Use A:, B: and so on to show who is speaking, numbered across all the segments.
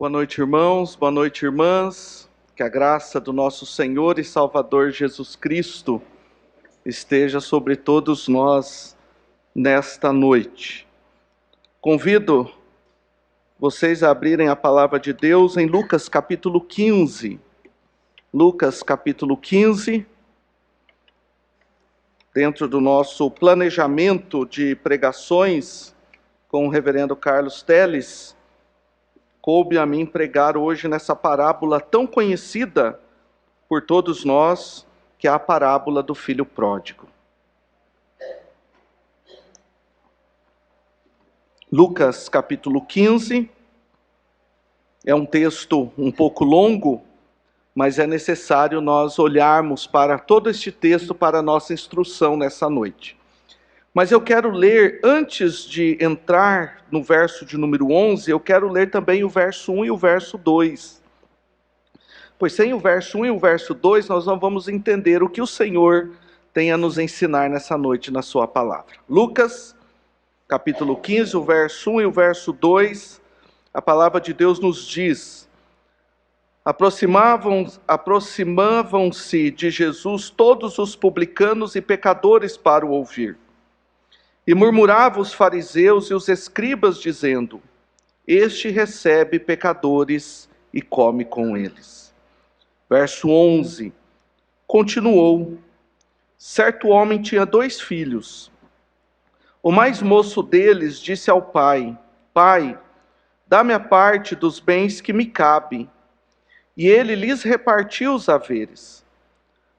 A: Boa noite, irmãos, boa noite, irmãs. Que a graça do nosso Senhor e Salvador Jesus Cristo esteja sobre todos nós nesta noite. Convido vocês a abrirem a palavra de Deus em Lucas capítulo 15. Lucas capítulo 15, dentro do nosso planejamento de pregações com o reverendo Carlos Teles, coube a mim pregar hoje nessa parábola tão conhecida por todos nós, que é a parábola do filho pródigo. Lucas capítulo 15, é um texto um pouco longo, mas é necessário nós olharmos para todo este texto para a nossa instrução nessa noite. Mas eu quero ler, antes de entrar no verso de número 11, eu quero ler também o verso 1 e o verso 2. Pois sem o verso 1 e o verso 2, nós não vamos entender o que o Senhor tem a nos ensinar nessa noite na sua palavra. Lucas, capítulo 15, o verso 1 e o verso 2, a palavra de Deus nos diz: Aproximavam-se de Jesus todos os publicanos e pecadores para o ouvir. E murmuravam os fariseus e os escribas, dizendo: Este recebe pecadores e come com eles. Verso 11, continuou: Certo homem tinha 2 filhos. O mais moço deles disse ao pai: Pai, dá-me a parte dos bens que me cabe. E ele lhes repartiu os haveres.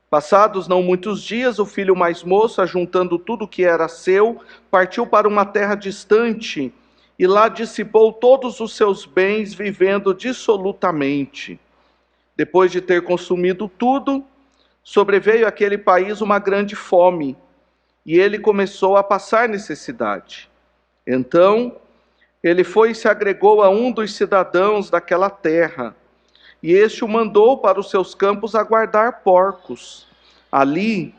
A: Passados não muitos dias, o filho mais moço, ajuntando tudo o que era seu, partiu para uma terra distante e lá dissipou todos os seus bens, vivendo dissolutamente. Depois de ter consumido tudo, sobreveio àquele país uma grande fome, e ele começou a passar necessidade. Então, ele foi e se agregou a um dos cidadãos daquela terra, e este o mandou para os seus campos a guardar porcos. Ali,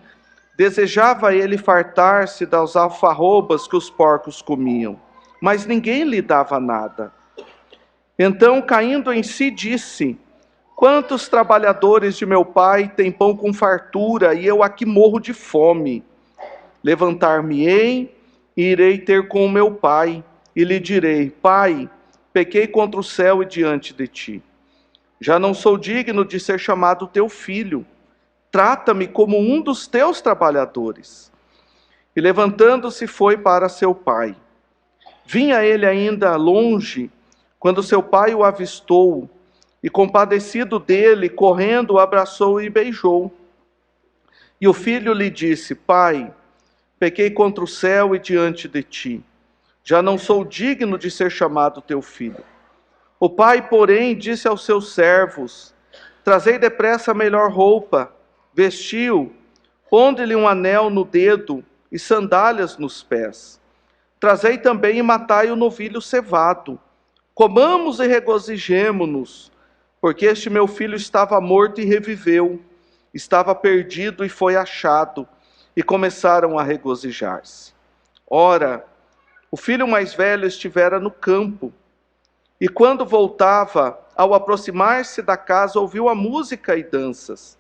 A: desejava ele fartar-se das alfarrobas que os porcos comiam, mas ninguém lhe dava nada. Então, caindo em si, disse: Quantos trabalhadores de meu pai têm pão com fartura, e eu aqui morro de fome? Levantar-me-ei e irei ter com o meu pai, e lhe direi: Pai, pequei contra o céu e diante de ti. Já não sou digno de ser chamado teu filho. Trata-me como um dos teus trabalhadores. E levantando-se foi para seu pai. Vinha ele ainda longe, quando seu pai o avistou, e compadecido dele, correndo, o abraçou e beijou. E o filho lhe disse: Pai, pequei contra o céu e diante de ti. Já não sou digno de ser chamado teu filho. O pai, porém, disse aos seus servos: Trazei depressa a melhor roupa, vestiu, ponde-lhe um anel no dedo e sandálias nos pés. Trazei também e matai o novilho cevado. Comamos e regozijemo-nos, porque este meu filho estava morto e reviveu, estava perdido e foi achado, e começaram a regozijar-se. Ora, o filho mais velho estivera no campo, e quando voltava, ao aproximar-se da casa, ouviu a música e danças.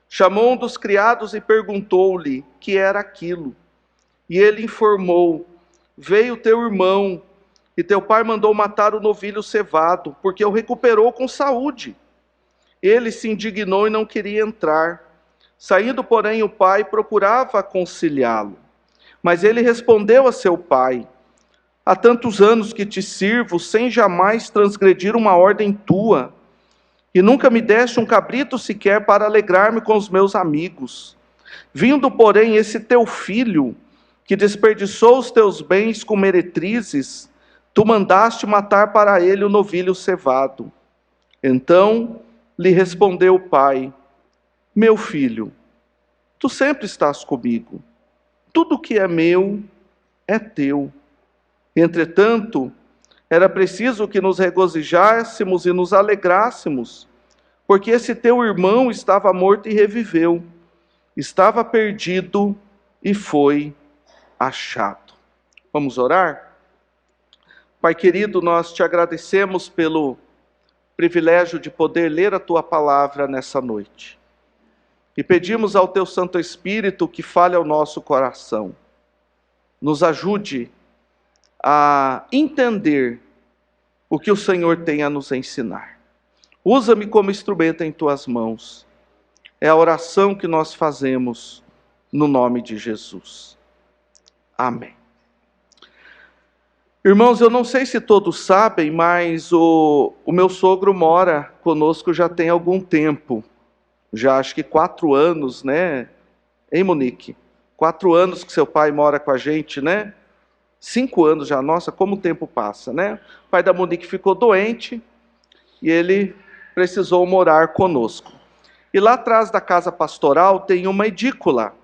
A: Chamou um dos criados e perguntou-lhe que era aquilo. E ele informou: Veio teu irmão, e teu pai mandou matar o novilho cevado, porque o recuperou com saúde. Ele se indignou e não queria entrar. Saindo, porém, o pai procurava conciliá-lo. Mas ele respondeu a seu pai: Há tantos anos que te sirvo, sem jamais transgredir uma ordem tua, e nunca me deste um cabrito sequer para alegrar-me com os meus amigos. Vindo, porém, esse teu filho, que desperdiçou os teus bens com meretrizes, tu mandaste matar para ele o novilho cevado. Então lhe respondeu o pai: Meu filho, tu sempre estás comigo. Tudo que é meu é teu. Entretanto, era preciso que nos regozijássemos e nos alegrássemos, porque esse teu irmão estava morto e reviveu, estava perdido e foi achado. Vamos orar? Pai querido, nós te agradecemos pelo privilégio de poder ler a Tua palavra nessa noite. E pedimos ao Teu Santo Espírito que fale ao nosso coração. Nos ajude a entender o que o Senhor tem a nos ensinar. Usa-me como instrumento em Tuas mãos. É a oração que nós fazemos no nome de Jesus. Amém. Irmãos, eu não sei se todos sabem, mas o meu sogro mora conosco já tem algum tempo. Já acho que 4 anos, né? Hein, Monique? 4 anos que seu pai mora com a gente, né? 5 anos já. Nossa, como o tempo passa, né? O pai da Monique ficou doente e ele precisou morar conosco. E lá atrás da casa pastoral tem uma edícula.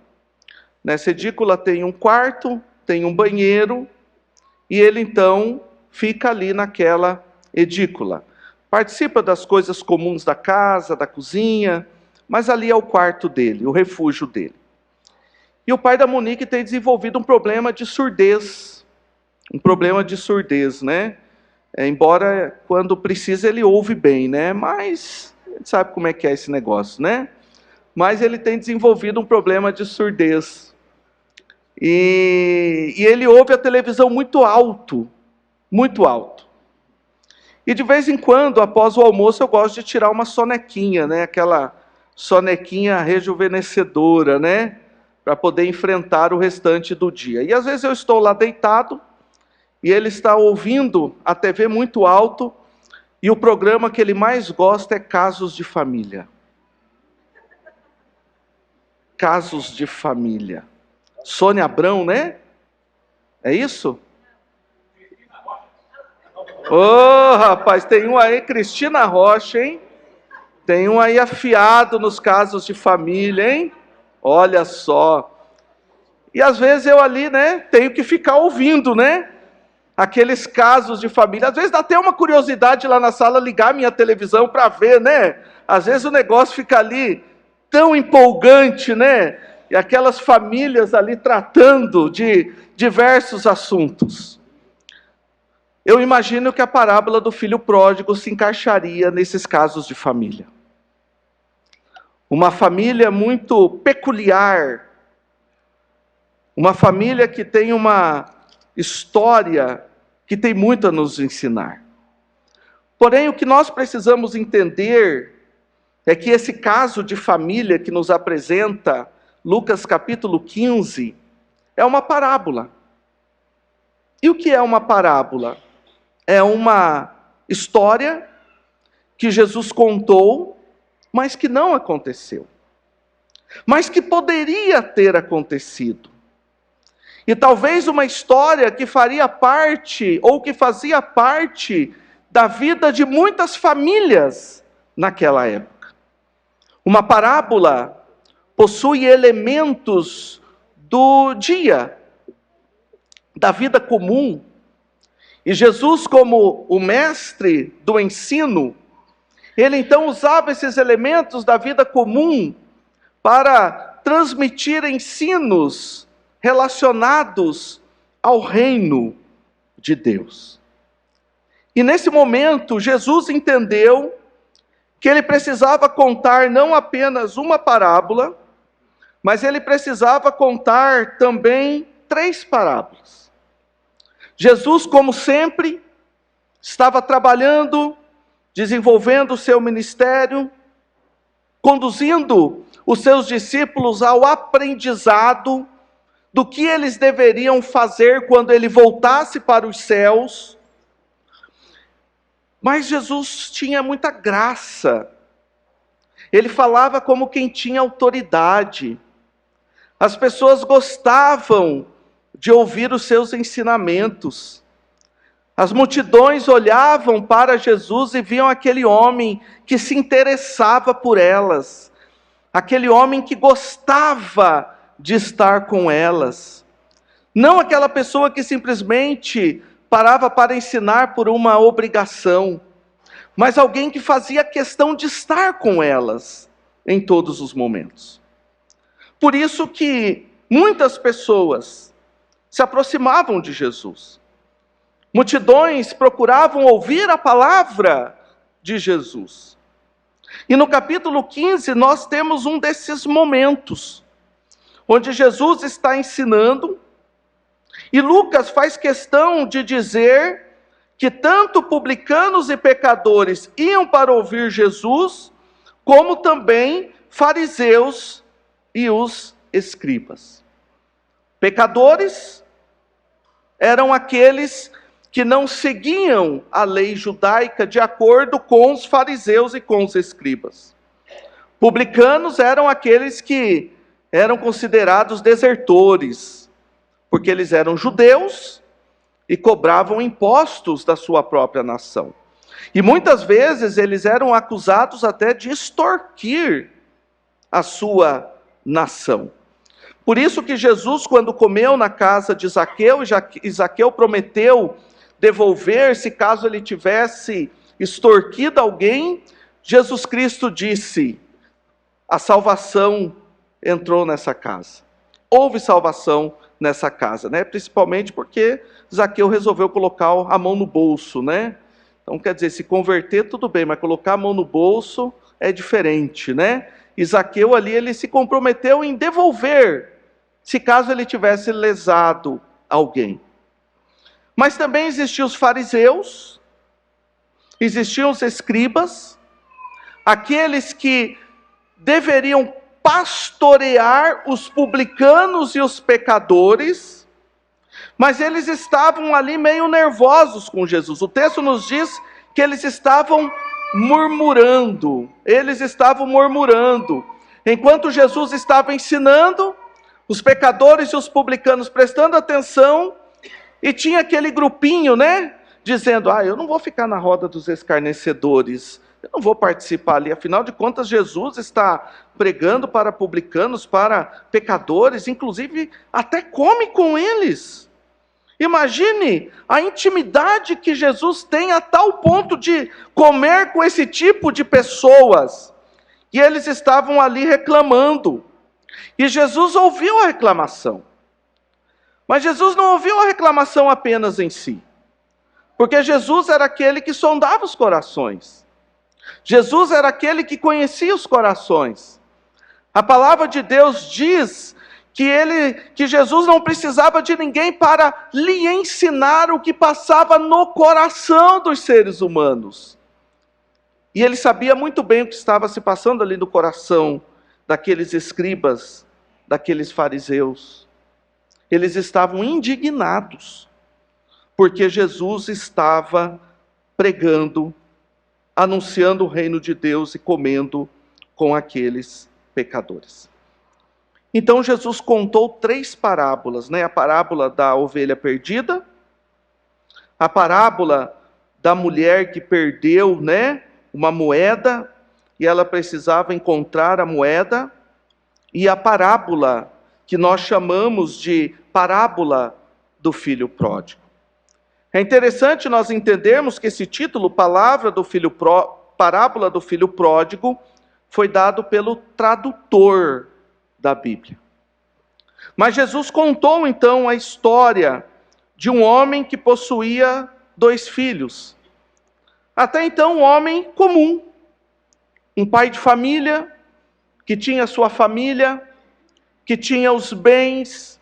A: Nessa edícula tem um quarto, tem um banheiro, e ele então fica ali naquela edícula. Participa das coisas comuns da casa, da cozinha, mas ali é o quarto dele, o refúgio dele. E o pai da Monique tem desenvolvido um problema de surdez. Um problema de surdez, né? Embora quando precisa ele ouve bem, né? Mas a gente sabe como é que é esse negócio, né? Mas ele tem desenvolvido um problema de surdez. E ele ouve a televisão muito alto, muito alto. E de vez em quando, após o almoço, eu gosto de tirar uma sonequinha, né? Aquela sonequinha rejuvenescedora, né? Para poder enfrentar o restante do dia. E às vezes eu estou lá deitado, e ele está ouvindo a TV muito alto, e o programa que ele mais gosta é Casos de Família. Casos de Família. Sônia Abrão, né? É isso? Ô, rapaz, tem um aí, Cristina Rocha, hein? Tem um aí afiado nos casos de família, hein? Olha só. E às vezes eu ali, né, tenho que ficar ouvindo, né? Aqueles casos de família. Às vezes dá até uma curiosidade lá na sala ligar minha televisão para ver, né? Às vezes o negócio fica ali tão empolgante, né? E aquelas famílias ali tratando de diversos assuntos. Eu imagino que a parábola do filho pródigo se encaixaria nesses casos de família. Uma família muito peculiar. Uma família que tem uma história que tem muito a nos ensinar. Porém, o que nós precisamos entender é que esse caso de família que nos apresenta Lucas capítulo 15, é uma parábola. E o que é uma parábola? É uma história que Jesus contou, mas que não aconteceu. Mas que poderia ter acontecido. E talvez uma história que faria parte, ou que fazia parte, da vida de muitas famílias naquela época. Uma parábola possui elementos do dia, da vida comum. E Jesus, como o mestre do ensino, ele então usava esses elementos da vida comum para transmitir ensinos relacionados ao reino de Deus. E nesse momento, Jesus entendeu que ele precisava contar não apenas uma parábola, mas ele precisava contar também 3 parábolas. Jesus, como sempre, estava trabalhando, desenvolvendo o seu ministério, conduzindo os seus discípulos ao aprendizado do que eles deveriam fazer quando ele voltasse para os céus. Mas Jesus tinha muita graça. Ele falava como quem tinha autoridade. As pessoas gostavam de ouvir os seus ensinamentos. As multidões olhavam para Jesus e viam aquele homem que se interessava por elas. Aquele homem que gostava de estar com elas. Não aquela pessoa que simplesmente parava para ensinar por uma obrigação, mas alguém que fazia questão de estar com elas em todos os momentos. Por isso que muitas pessoas se aproximavam de Jesus. Multidões procuravam ouvir a palavra de Jesus. E no capítulo 15 nós temos um desses momentos, onde Jesus está ensinando, e Lucas faz questão de dizer que tanto publicanos e pecadores iam para ouvir Jesus, como também fariseus e os escribas. Pecadores eram aqueles que não seguiam a lei judaica de acordo com os fariseus e com os escribas. Publicanos eram aqueles que eram considerados desertores, porque eles eram judeus e cobravam impostos da sua própria nação. E muitas vezes eles eram acusados até de extorquir a sua nação. Por isso que Jesus, quando comeu na casa de Zaqueu, e Zaqueu prometeu devolver-se caso ele tivesse extorquido alguém, Jesus Cristo disse: a salvação entrou nessa casa. Houve salvação nessa casa, né? Principalmente porque Zaqueu resolveu colocar a mão no bolso, né? Então, quer dizer, se converter tudo bem, mas colocar a mão no bolso é diferente, né? E Zaqueu ali, ele se comprometeu em devolver, se caso ele tivesse lesado alguém. Mas também existiam os fariseus, existiam os escribas, aqueles que deveriam pastorear os publicanos e os pecadores, mas eles estavam ali meio nervosos com Jesus. O texto nos diz que eles estavam murmurando. Enquanto Jesus estava ensinando, os pecadores e os publicanos prestando atenção, e tinha aquele grupinho, né? Dizendo: eu não vou ficar na roda dos escarnecedores, eu não vou participar ali, afinal de contas Jesus está pregando para publicanos, para pecadores, inclusive até come com eles. Imagine a intimidade que Jesus tem a tal ponto de comer com esse tipo de pessoas. E eles estavam ali reclamando. E Jesus ouviu a reclamação. Mas Jesus não ouviu a reclamação apenas em si. Porque Jesus era aquele que sondava os corações. Jesus era aquele que conhecia os corações. A palavra de Deus diz que Jesus não precisava de ninguém para lhe ensinar o que passava no coração dos seres humanos. E ele sabia muito bem o que estava se passando ali no coração daqueles escribas, daqueles fariseus. Eles estavam indignados, porque Jesus estava pregando, anunciando o reino de Deus e comendo com aqueles pecadores. Então Jesus contou 3 parábolas, né? A parábola da ovelha perdida, a parábola da mulher que perdeu, né, uma moeda, e ela precisava encontrar a moeda, e a parábola que nós chamamos de parábola do filho pródigo. É interessante nós entendermos que esse título, parábola do filho pródigo, foi dado pelo tradutor da Bíblia. Mas Jesus contou então a história de um homem que possuía 2 filhos. Até então um homem comum, um pai de família, que tinha sua família, que tinha os bens,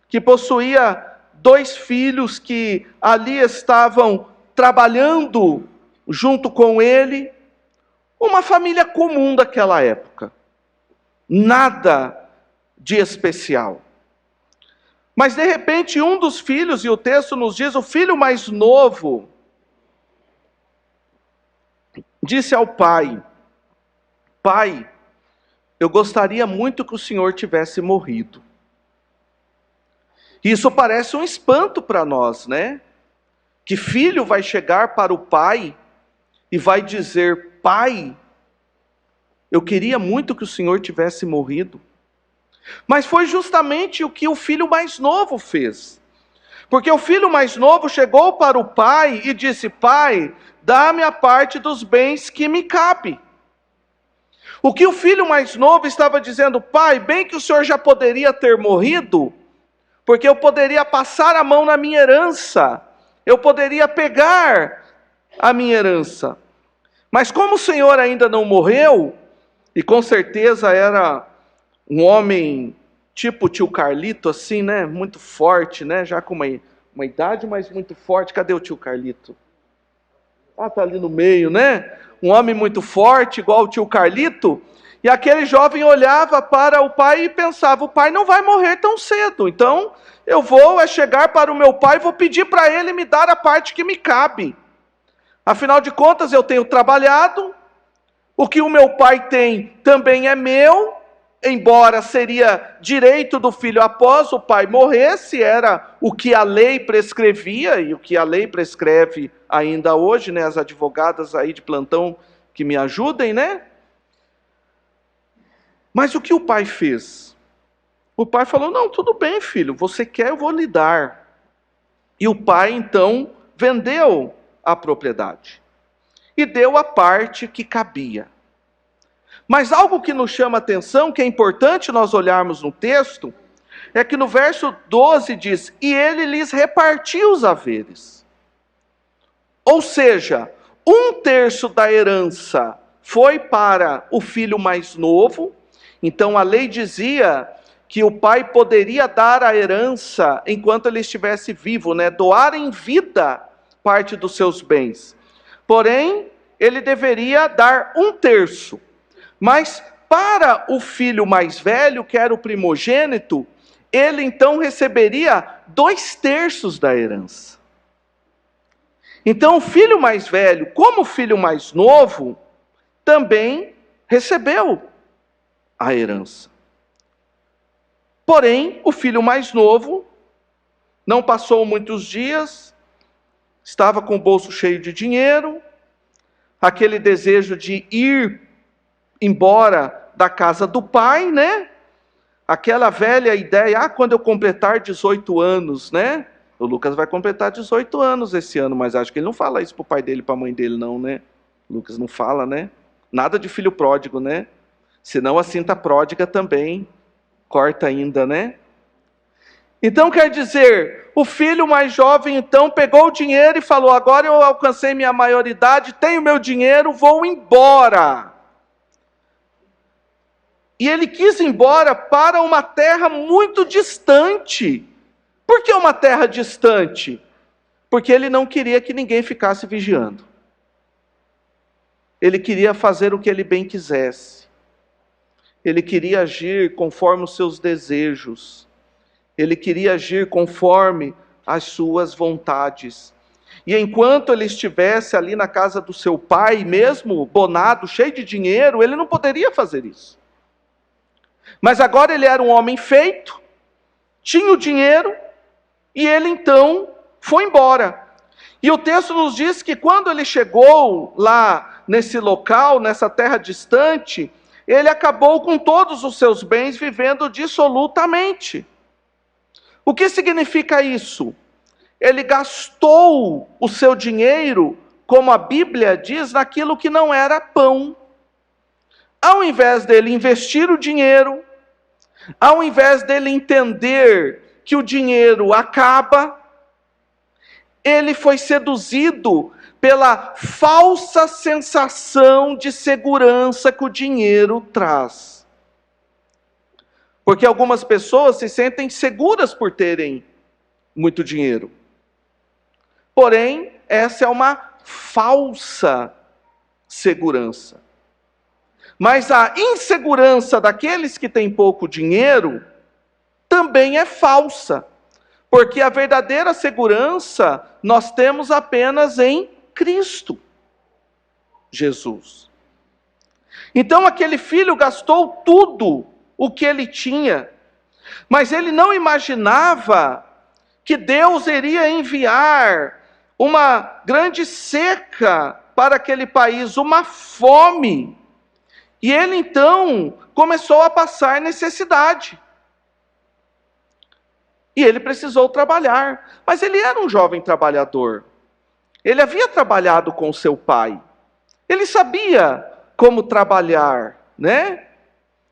A: que possuía 2 filhos que ali estavam trabalhando junto com ele. Uma família comum daquela época. Nada de especial. Mas de repente um dos filhos, e o texto nos diz, o filho mais novo, disse ao pai: Pai, eu gostaria muito que o senhor tivesse morrido. Isso parece um espanto para nós, né? Que filho vai chegar para o pai e vai dizer: Pai, eu queria muito que o senhor tivesse morrido. Mas foi justamente o que o filho mais novo fez. Porque o filho mais novo chegou para o pai e disse: Pai, dá-me a parte dos bens que me cabe. O que o filho mais novo estava dizendo: Pai, bem que o senhor já poderia ter morrido, porque eu poderia passar a mão na minha herança, eu poderia pegar a minha herança. Mas como o Senhor ainda não morreu, e com certeza era um homem tipo tio Carlito, assim, né? Muito forte, né? Já com uma idade, mas muito forte. Cadê o tio Carlito? Ah, tá ali no meio, né? Um homem muito forte, igual o tio Carlito. E aquele jovem olhava para o pai e pensava, o pai não vai morrer tão cedo. Então, eu vou chegar para o meu pai e vou pedir para ele me dar a parte que me cabe. Afinal de contas, eu tenho trabalhado, o que o meu pai tem também é meu, embora seria direito do filho após o pai morrer, se era o que a lei prescrevia, e o que a lei prescreve ainda hoje, né? As advogadas aí de plantão que me ajudem, né? Mas o que o pai fez? O pai falou, não, tudo bem, filho, você quer, eu vou lhe dar. E o pai, então, vendeu a propriedade e deu a parte que cabia. Mas algo que nos chama a atenção, que é importante nós olharmos no texto, é que no verso 12 diz, e ele lhes repartiu os haveres. Ou seja, 1/3 da herança foi para o filho mais novo. Então a lei dizia que o pai poderia dar a herança enquanto ele estivesse vivo, né? Doar em vida parte dos seus bens. Porém, ele deveria dar 1/3. Mas para o filho mais velho, que era o primogênito, ele então receberia 2/3 da herança. Então o filho mais velho, como o filho mais novo, também recebeu a herança. Porém, o filho mais novo, não passou muitos dias, estava com o bolso cheio de dinheiro, aquele desejo de ir embora da casa do pai, né? Aquela velha ideia, quando eu completar 18 anos, né? O Lucas vai completar 18 anos esse ano, mas acho que ele não fala isso para o pai dele e para a mãe dele não, né? O Lucas não fala, né? Nada de filho pródigo, né? Senão a cinta pródiga também corta ainda, né? Então quer dizer, o filho mais jovem então pegou o dinheiro e falou, agora eu alcancei minha maioridade, tenho meu dinheiro, vou embora. E ele quis ir embora para uma terra muito distante. Por que uma terra distante? Porque ele não queria que ninguém ficasse vigiando. Ele queria fazer o que ele bem quisesse. Ele queria agir conforme os seus desejos. Ele queria agir conforme as suas vontades. E enquanto ele estivesse ali na casa do seu pai, mesmo bonado, cheio de dinheiro, ele não poderia fazer isso. Mas agora ele era um homem feito, tinha o dinheiro, e ele então foi embora. E o texto nos diz que quando ele chegou lá nesse local, nessa terra distante, ele acabou com todos os seus bens vivendo dissolutamente. O que significa isso? Ele gastou o seu dinheiro, como a Bíblia diz, naquilo que não era pão. Ao invés dele investir o dinheiro, ao invés dele entender que o dinheiro acaba, ele foi seduzido pela falsa sensação de segurança que o dinheiro traz. Porque algumas pessoas se sentem seguras por terem muito dinheiro. Porém, essa é uma falsa segurança. Mas a insegurança daqueles que têm pouco dinheiro também é falsa. Porque a verdadeira segurança nós temos apenas em Cristo Jesus. Então aquele filho gastou tudo o que ele tinha, mas ele não imaginava que Deus iria enviar uma grande seca para aquele país, uma fome. E ele então começou a passar necessidade. E ele precisou trabalhar. Mas ele era um jovem trabalhador. Ele havia trabalhado com seu pai. Ele sabia como trabalhar, né?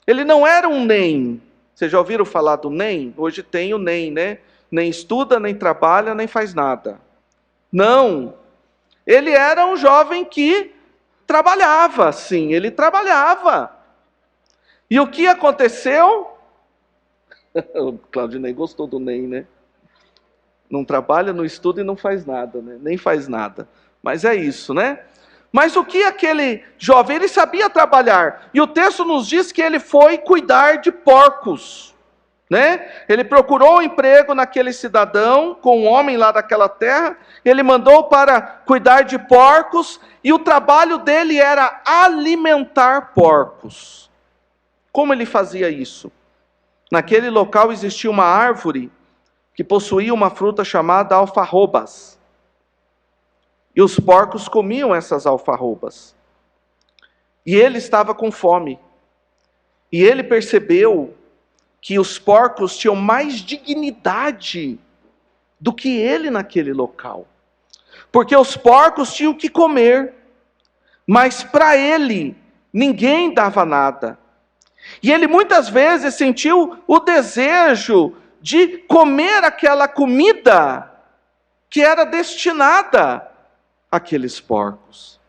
A: Ele não era um NEM. Vocês já ouviram falar do NEM? Hoje tem o NEM, né? Nem estuda, nem trabalha, nem faz nada. Não. Ele era um jovem que trabalhava, sim, ele trabalhava. E o que aconteceu? O Claudinei gostou do Ney, né? Não trabalha, não estuda e não faz nada, né? Nem faz nada. Mas é isso, né? Mas o que aquele jovem, ele sabia trabalhar. E o texto nos diz que ele foi cuidar de porcos, né? Ele procurou um emprego naquele cidadão, com um homem lá daquela terra. Ele mandou para cuidar de porcos. E o trabalho dele era alimentar porcos. Como ele fazia isso? Naquele local existia uma árvore que possuía uma fruta chamada alfarrobas. E os porcos comiam essas alfarrobas. E ele estava com fome. E ele percebeu que os porcos tinham mais dignidade do que ele naquele local. Porque os porcos tinham que comer, mas para ele ninguém dava nada. E ele muitas vezes sentiu o desejo de comer aquela comida que era destinada àqueles porcos.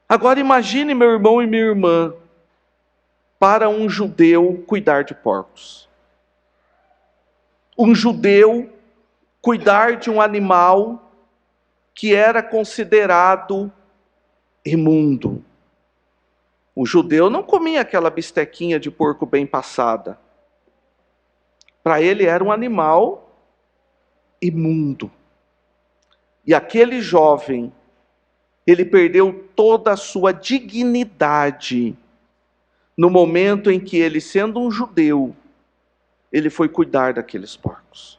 A: Agora imagine, meu irmão e minha irmã, para um judeu cuidar de porcos. Um judeu cuidar de um animal que era considerado imundo. O judeu não comia aquela bistequinha de porco bem passada. Para ele era um animal imundo. E aquele jovem, ele perdeu toda a sua dignidade no momento em que ele, sendo um judeu, ele foi cuidar daqueles porcos.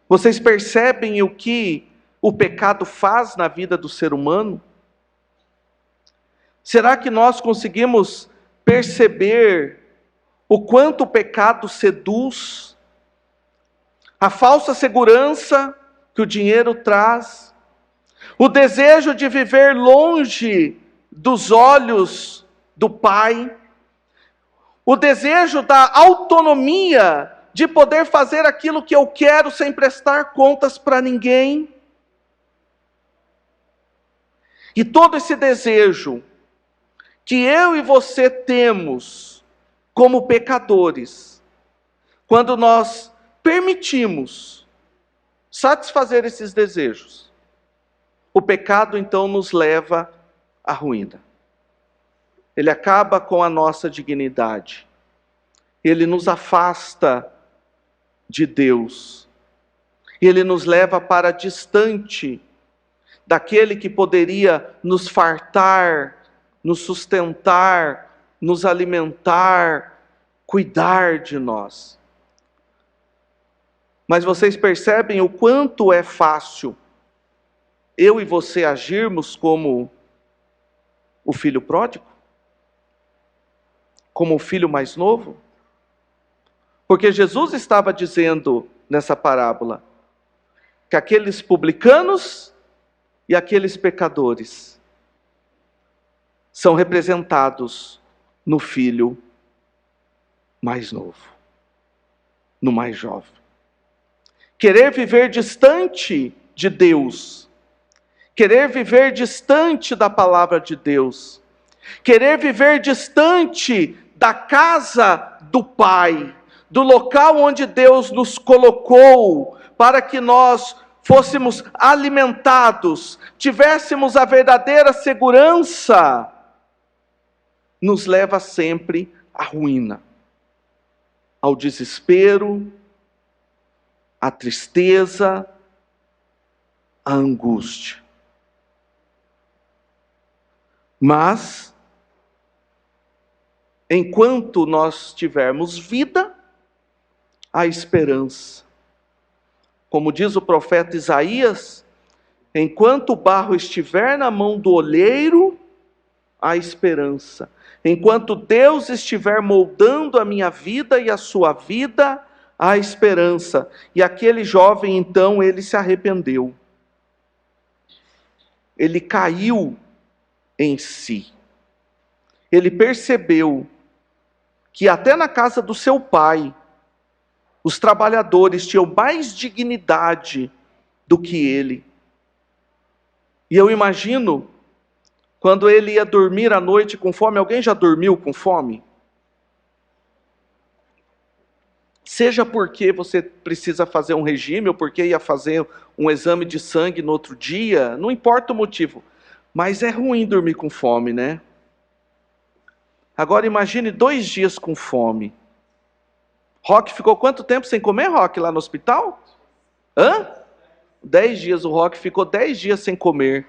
A: Vocês percebem o que o pecado faz na vida do ser humano? Será que nós conseguimos perceber o quanto o pecado seduz? A falsa segurança que o dinheiro traz, o desejo de viver longe dos olhos do Pai, o desejo da autonomia de poder fazer aquilo que eu quero sem prestar contas para ninguém. E todo esse desejo que eu e você temos como pecadores, quando nós permitimos satisfazer esses desejos, o pecado então nos leva à ruína. Ele acaba com a nossa dignidade. Ele nos afasta de Deus. Ele nos leva para distante daquele que poderia nos fartar, nos sustentar, nos alimentar, cuidar de nós. Mas vocês percebem o quanto é fácil eu e você agirmos como o filho pródigo? Como o filho mais novo? Porque Jesus estava dizendo nessa parábola que aqueles publicanos e aqueles pecadores são representados no filho mais novo, no mais jovem. Querer viver distante de Deus, querer viver distante da palavra de Deus, querer viver distante da casa do Pai, do local onde Deus nos colocou, para que nós fôssemos alimentados, tivéssemos a verdadeira segurança, nos leva sempre à ruína, ao desespero, à tristeza, à angústia. Mas, enquanto nós tivermos vida, há esperança. Como diz o profeta Isaías, enquanto o barro estiver na mão do olheiro, há esperança. Enquanto Deus estiver moldando a minha vida e a sua vida, há esperança. E aquele jovem, então, ele se arrependeu. Ele caiu em si. Ele percebeu que até na casa do seu pai, os trabalhadores tinham mais dignidade do que ele. E eu imagino quando ele ia dormir à noite com fome. Alguém já dormiu com fome? Seja porque você precisa fazer um regime, ou porque ia fazer um exame de sangue no outro dia, não importa o motivo. Mas é ruim dormir com fome, né? Agora imagine 2 dias com fome. Roque ficou quanto tempo sem comer, Roque, lá no hospital? 10 dias, o Roque ficou 10 dias sem comer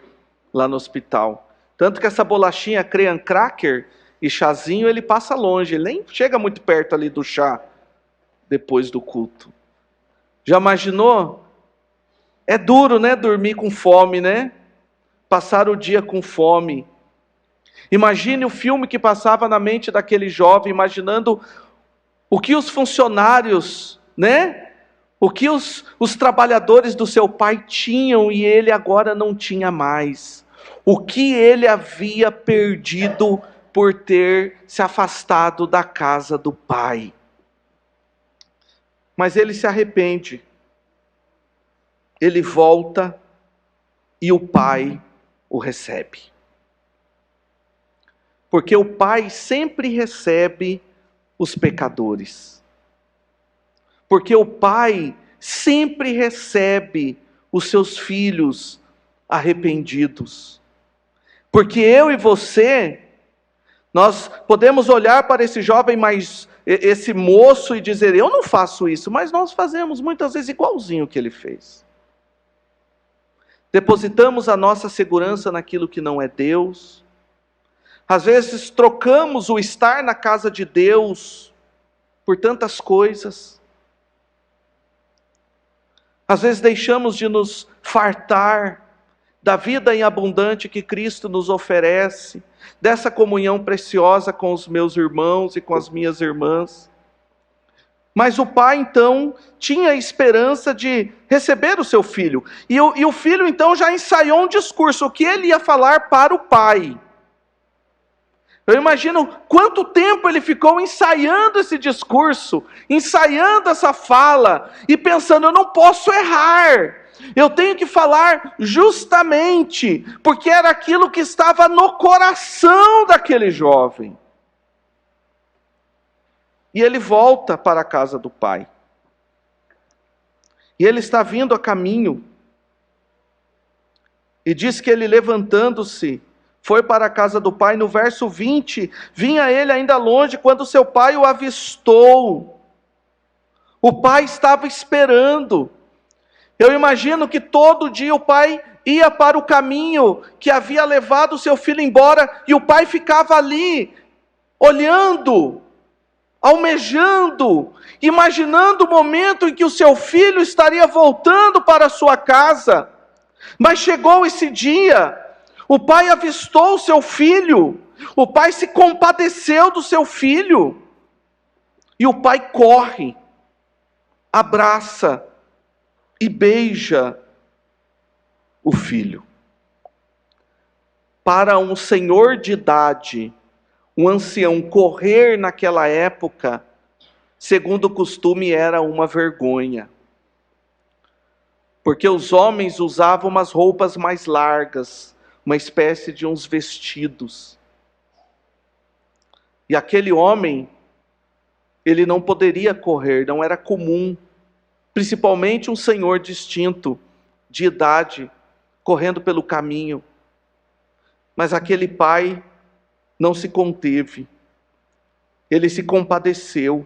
A: lá no hospital. Tanto que essa bolachinha Cream Cracker e chazinho, ele passa longe, ele nem chega muito perto ali do chá, depois do culto. Já imaginou? É duro, né, dormir com fome, né? Passar o dia com fome. Imagine o filme que passava na mente daquele jovem, imaginando o que os funcionários, né? O que os trabalhadores do seu pai tinham e ele agora não tinha mais. O que ele havia perdido por ter se afastado da casa do pai. Mas ele se arrepende. Ele volta e o pai o recebe. Porque o pai sempre recebe os pecadores. Porque o pai sempre recebe os seus filhos arrependidos. Porque eu e você, nós podemos olhar para esse jovem, esse moço e dizer, eu não faço isso, mas nós fazemos muitas vezes igualzinho o que ele fez. Depositamos a nossa segurança naquilo que não é Deus. Às vezes trocamos o estar na casa de Deus por tantas coisas. Às vezes deixamos de nos fartar da vida em abundante que Cristo nos oferece, dessa comunhão preciosa com os meus irmãos e com as minhas irmãs. Mas o pai então tinha a esperança de receber o seu filho. E o filho então já ensaiou um discurso, o que ele ia falar para o pai. Eu imagino quanto tempo ele ficou ensaiando esse discurso, ensaiando essa fala, e pensando, eu não posso errar, eu tenho que falar justamente, porque era aquilo que estava no coração daquele jovem. E ele volta para a casa do pai. E ele está vindo a caminho, e diz que ele levantando-se, foi para a casa do pai. No verso 20, vinha ele ainda longe, quando seu pai o avistou. O pai estava esperando. Eu imagino que todo dia o pai ia para o caminho que havia levado o seu filho embora, e o pai ficava ali, olhando, almejando, imaginando o momento em que o seu filho estaria voltando para a sua casa. Mas chegou esse dia, o pai avistou o seu filho, o pai se compadeceu do seu filho, e o pai corre, abraça e beija o filho. Para um senhor de idade, um ancião, correr naquela época, segundo o costume, era uma vergonha. Porque os homens usavam umas roupas mais largas, uma espécie de uns vestidos. E aquele homem, ele não poderia correr, não era comum. Principalmente um senhor distinto, de idade, correndo pelo caminho. Mas aquele pai não se conteve. Ele se compadeceu.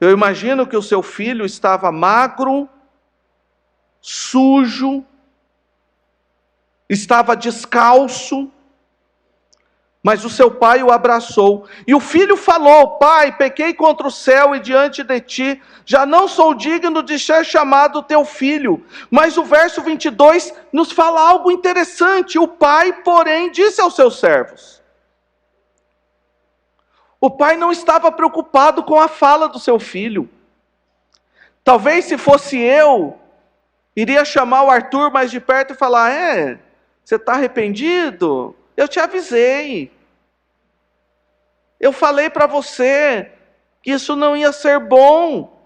A: Eu imagino que o seu filho estava magro, sujo, estava descalço, mas o seu pai o abraçou. E o filho falou, pai, pequei contra o céu e diante de ti, já não sou digno de ser chamado teu filho. Mas o verso 22 nos fala algo interessante. O pai, porém, disse aos seus servos. O pai não estava preocupado com a fala do seu filho. Talvez se fosse eu, iria chamar o Arthur mais de perto e falar, você está arrependido? Eu te avisei. Eu falei para você que isso não ia ser bom.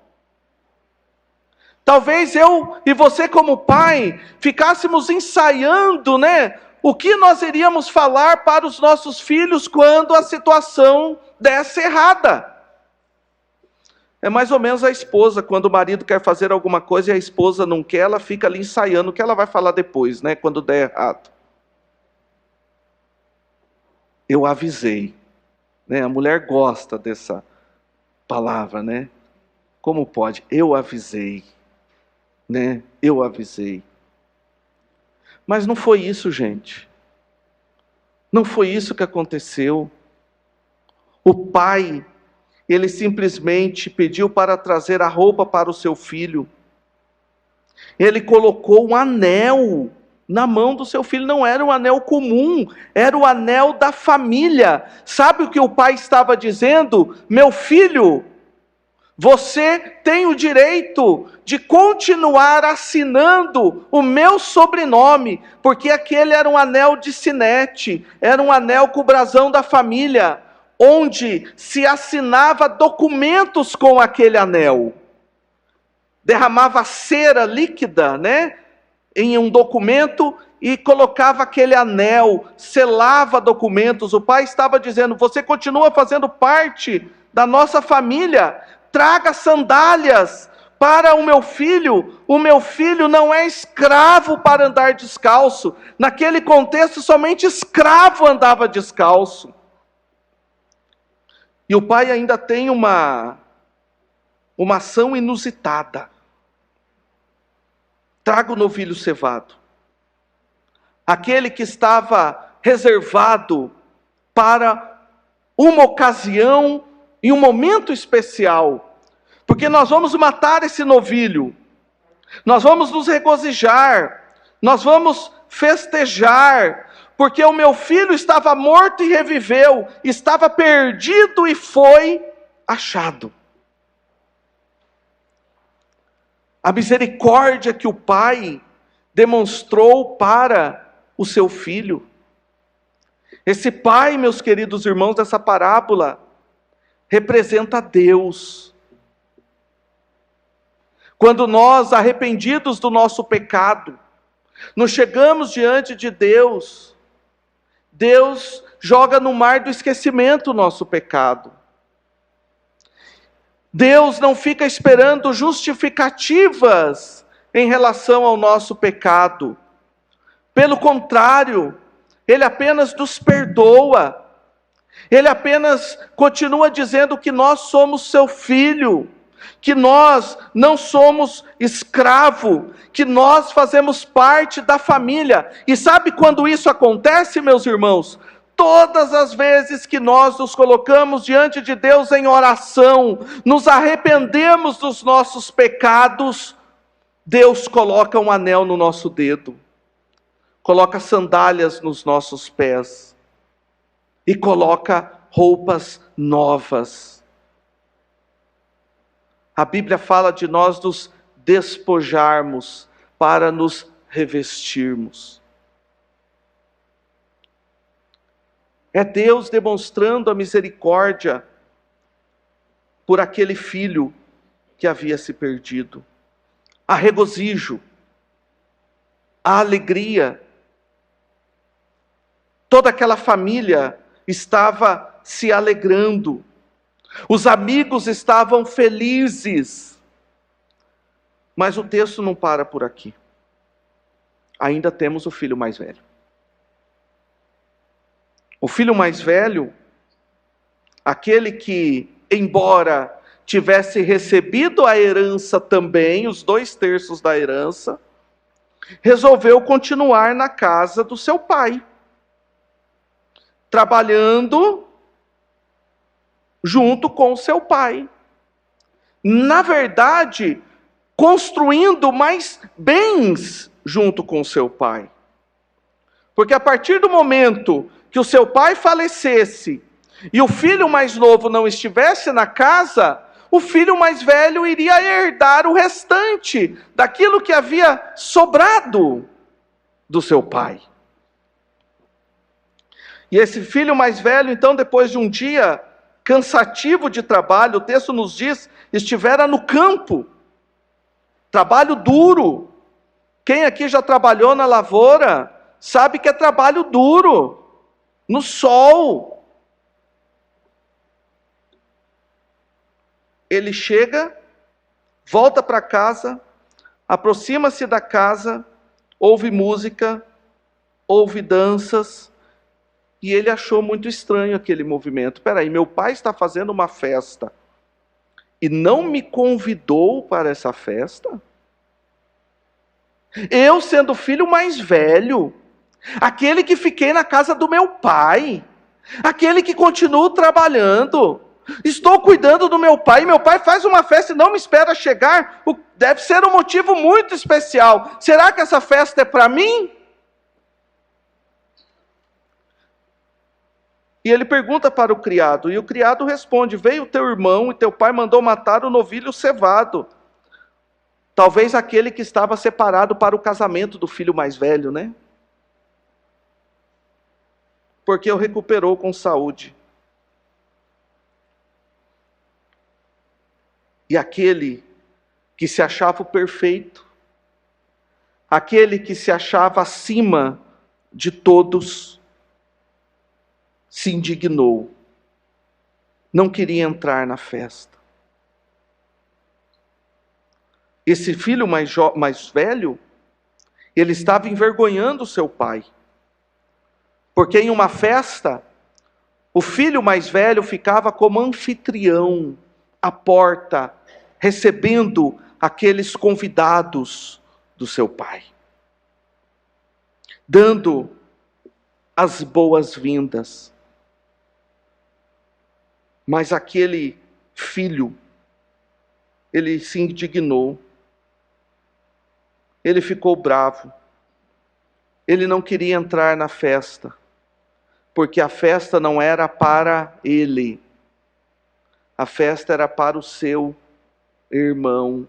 A: Talvez eu e você como pai ficássemos ensaiando, o que nós iríamos falar para os nossos filhos quando a situação desse errada. É mais ou menos a esposa, quando o marido quer fazer alguma coisa e a esposa não quer, ela fica ali ensaiando o que ela vai falar depois, né, quando der errado. Eu avisei, né? A mulher gosta dessa palavra, né? Como pode? Eu avisei, né? Eu avisei. Mas não foi isso, gente. Não foi isso que aconteceu. O pai, ele simplesmente pediu para trazer a roupa para o seu filho. Ele colocou um anel na mão do seu filho. Não era um anel comum, era o anel da família. Sabe o que o pai estava dizendo? Meu filho, você tem o direito de continuar assinando o meu sobrenome, porque aquele era um anel de sinete, era um anel com o brasão da família, onde se assinava documentos com aquele anel. Derramava cera líquida, né, em um documento e colocava aquele anel, selava documentos. O pai estava dizendo: você continua fazendo parte da nossa família, traga sandálias para o meu filho não é escravo para andar descalço. Naquele contexto, somente escravo andava descalço. E o pai ainda tem uma ação inusitada. Traga o novilho cevado. Aquele que estava reservado para uma ocasião e um momento especial. Porque nós vamos matar esse novilho. Nós vamos nos regozijar. Nós vamos festejar. Porque o meu filho estava morto e reviveu. Estava perdido e foi achado. A misericórdia que o pai demonstrou para o seu filho. Esse pai, meus queridos irmãos, dessa parábola, representa Deus. Quando nós, arrependidos do nosso pecado, nos chegamos diante de Deus, Deus joga no mar do esquecimento o nosso pecado. Deus não fica esperando justificativas em relação ao nosso pecado. Pelo contrário, Ele apenas nos perdoa. Ele apenas continua dizendo que nós somos seu filho, que nós não somos escravo, que nós fazemos parte da família. E sabe quando isso acontece, meus irmãos? Todas as vezes que nós nos colocamos diante de Deus em oração, nos arrependemos dos nossos pecados, Deus coloca um anel no nosso dedo, coloca sandálias nos nossos pés e coloca roupas novas. A Bíblia fala de nós nos despojarmos para nos revestirmos. É Deus demonstrando a misericórdia por aquele filho que havia se perdido. Há regozijo, há alegria. Toda aquela família estava se alegrando. Os amigos estavam felizes. Mas o texto não para por aqui. Ainda temos o filho mais velho. O filho mais velho, aquele que, embora tivesse recebido a herança também, os 2/3 da herança, resolveu continuar na casa do seu pai, trabalhando junto com o seu pai. Na verdade, construindo mais bens junto com o seu pai. Porque a partir do momento que o seu pai falecesse e o filho mais novo não estivesse na casa, o filho mais velho iria herdar o restante daquilo que havia sobrado do seu pai. E esse filho mais velho, então, depois de um dia cansativo de trabalho, o texto nos diz, estivera no campo. Trabalho duro. Quem aqui já trabalhou na lavoura sabe que é trabalho duro, no sol. Ele chega, volta para casa, aproxima-se da casa, ouve música, ouve danças, e ele achou muito estranho aquele movimento. Peraí, meu pai está fazendo uma festa e não me convidou para essa festa? Eu, sendo o filho mais velho, aquele que fiquei na casa do meu pai, aquele que continuo trabalhando, estou cuidando do meu pai faz uma festa e não me espera chegar, deve ser um motivo muito especial. Será que essa festa é para mim? E ele pergunta para o criado, e o criado responde: veio teu irmão e teu pai mandou matar o novilho cevado. Talvez aquele que estava separado para o casamento do filho mais velho, né? Porque o recuperou com saúde. E aquele que se achava o perfeito, aquele que se achava acima de todos, se indignou, não queria entrar na festa. Esse filho mais velho, ele estava envergonhando seu pai, porque em uma festa, o filho mais velho ficava como anfitrião, à porta, recebendo aqueles convidados do seu pai, dando as boas-vindas. Mas aquele filho, ele se indignou, ele ficou bravo, ele não queria entrar na festa, porque a festa não era para ele, a festa era para o seu irmão.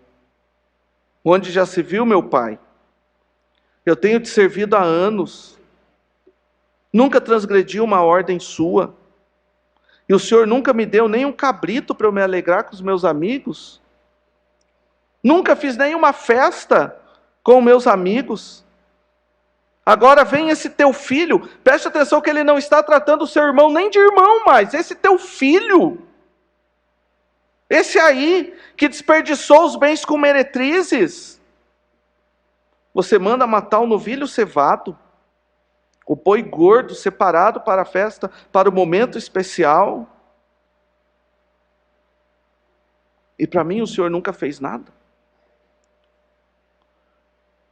A: Onde já se viu, meu pai? Eu tenho te servido há anos, nunca transgredi uma ordem sua, e o Senhor nunca me deu nem um cabrito para eu me alegrar com os meus amigos. Nunca fiz nenhuma festa com meus amigos. Agora vem esse teu filho, preste atenção que ele não está tratando o seu irmão nem de irmão mais, esse teu filho. Esse aí, que desperdiçou os bens com meretrizes. Você manda matar o novilho cevado, o boi gordo separado para a festa, para o momento especial. E para mim o Senhor nunca fez nada.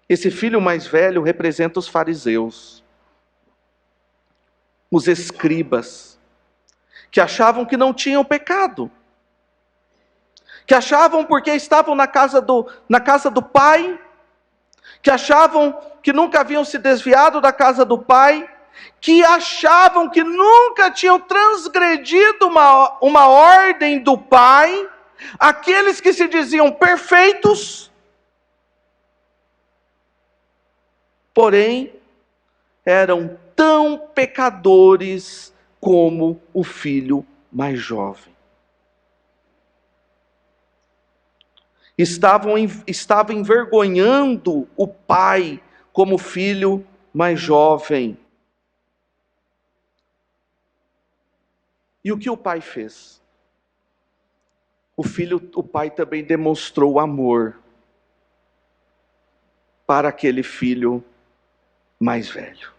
A: Esse filho mais velho representa os fariseus, os escribas, que achavam que não tinham pecado, que achavam porque estavam na casa do pai, que achavam que nunca haviam se desviado da casa do pai, que achavam que nunca tinham transgredido uma ordem do pai, aqueles que se diziam perfeitos, porém eram tão pecadores como o filho mais jovem. Estavam envergonhando o pai como filho mais jovem. E o que o pai fez? O pai também demonstrou amor para aquele filho mais velho.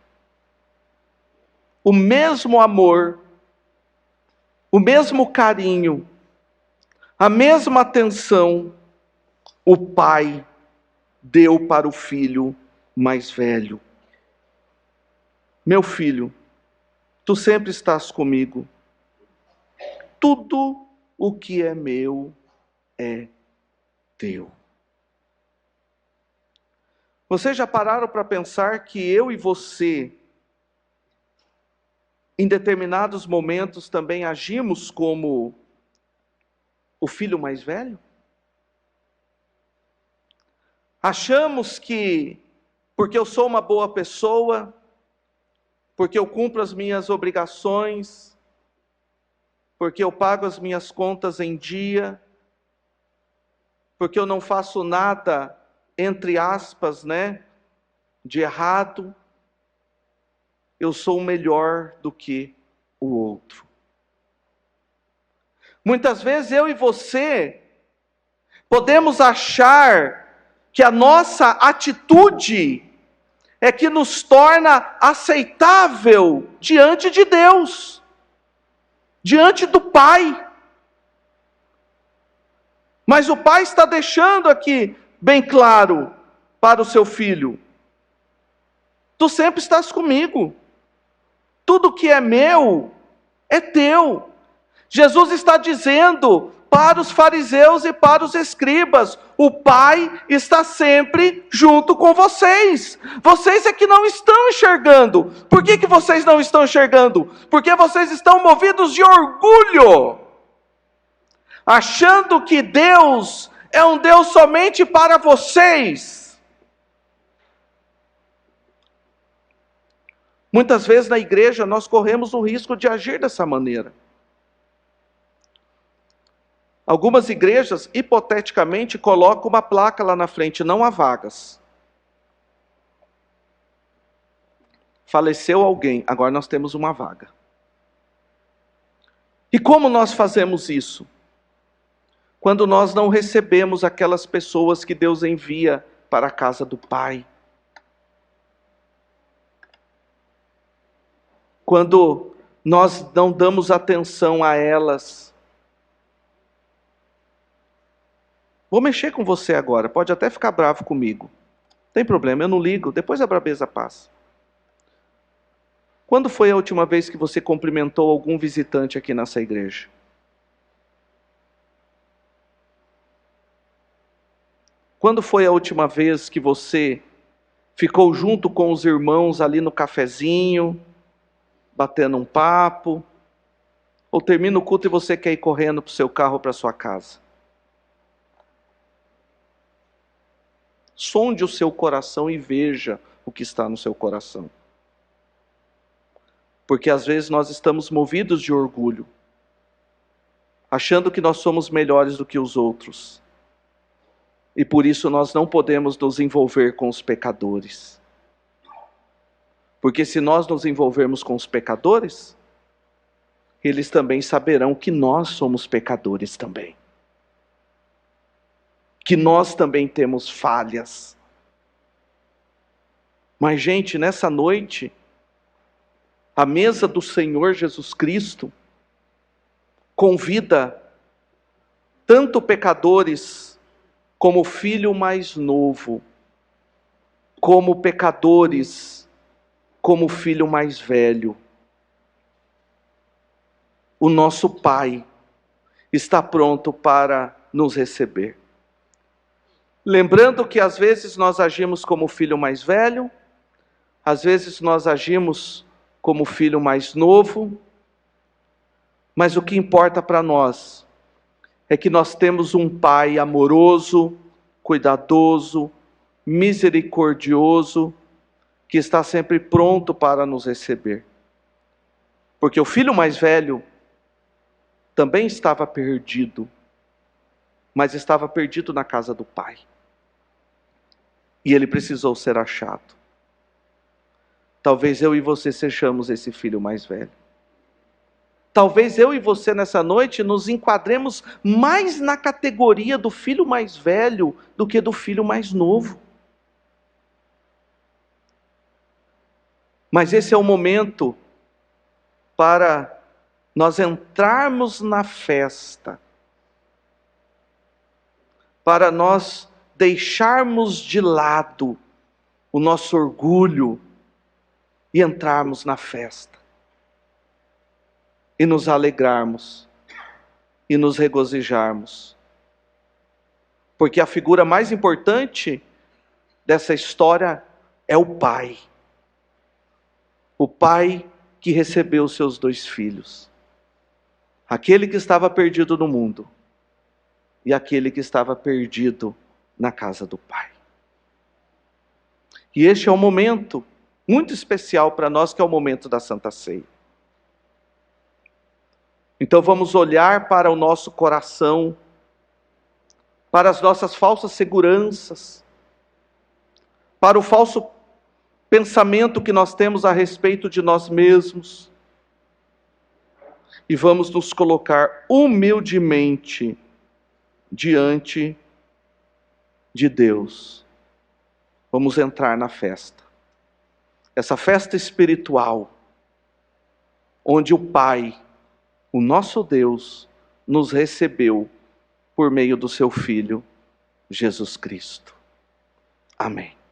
A: O mesmo amor, o mesmo carinho, a mesma atenção, o pai deu para o filho mais velho. Meu filho, tu sempre estás comigo. Tudo o que é meu é teu. Vocês já pararam para pensar que eu e você, em determinados momentos, também agimos como o filho mais velho? Achamos que, porque eu sou uma boa pessoa, porque eu cumpro as minhas obrigações, porque eu pago as minhas contas em dia, porque eu não faço nada, entre aspas, de errado, eu sou melhor do que o outro. Muitas vezes eu e você podemos achar que a nossa atitude é que nos torna aceitável diante de Deus, diante do Pai. Mas o Pai está deixando aqui bem claro para o seu filho: tu sempre estás comigo, tudo que é meu é teu. Jesus está dizendo para os fariseus e para os escribas: o Pai está sempre junto com vocês. Vocês é que não estão enxergando. Por que vocês não estão enxergando? Porque vocês estão movidos de orgulho, achando que Deus é um Deus somente para vocês. Muitas vezes na igreja nós corremos o risco de agir dessa maneira. Algumas igrejas, hipoteticamente, colocam uma placa lá na frente: não há vagas. Faleceu alguém, agora nós temos uma vaga. E como nós fazemos isso? Quando nós não recebemos aquelas pessoas que Deus envia para a casa do Pai. Quando nós não damos atenção a elas. Vou mexer com você agora, pode até ficar bravo comigo. Não tem problema, eu não ligo, depois a brabeza passa. Quando foi a última vez que você cumprimentou algum visitante aqui nessa igreja? Quando foi a última vez que você ficou junto com os irmãos ali no cafezinho, batendo um papo? Ou termina o culto e você quer ir correndo para o seu carro ou para a sua casa? Sonde o seu coração e veja o que está no seu coração. Porque às vezes nós estamos movidos de orgulho, achando que nós somos melhores do que os outros. E por isso nós não podemos nos envolver com os pecadores. Porque se nós nos envolvermos com os pecadores, eles também saberão que nós somos pecadores também. Que nós também temos falhas. Mas, gente, nessa noite, a mesa do Senhor Jesus Cristo convida tanto pecadores como o filho mais novo, como pecadores, como o filho mais velho. O nosso Pai está pronto para nos receber. Lembrando que às vezes nós agimos como o filho mais velho, às vezes nós agimos como o filho mais novo, mas o que importa para nós é que nós temos um Pai amoroso, cuidadoso, misericordioso, que está sempre pronto para nos receber. Porque o filho mais velho também estava perdido, mas estava perdido na casa do Pai. E ele precisou ser achado. Talvez eu e você sejamos esse filho mais velho. Talvez eu e você nessa noite nos enquadremos mais na categoria do filho mais velho do que do filho mais novo. Mas esse é o momento para nós entrarmos na festa, para nós deixarmos de lado o nosso orgulho e entrarmos na festa. E nos alegrarmos. E nos regozijarmos. Porque a figura mais importante dessa história é o Pai. O Pai que recebeu seus 2 filhos. Aquele que estava perdido no mundo. E aquele que estava perdido na casa do Pai. E este é um momento muito especial para nós, que é o momento da Santa Ceia. Então vamos olhar para o nosso coração, para as nossas falsas seguranças, para o falso pensamento que nós temos a respeito de nós mesmos, e vamos nos colocar humildemente diante de Deus. Vamos entrar na festa. Essa festa espiritual, onde o Pai, o nosso Deus, nos recebeu por meio do seu Filho, Jesus Cristo. Amém.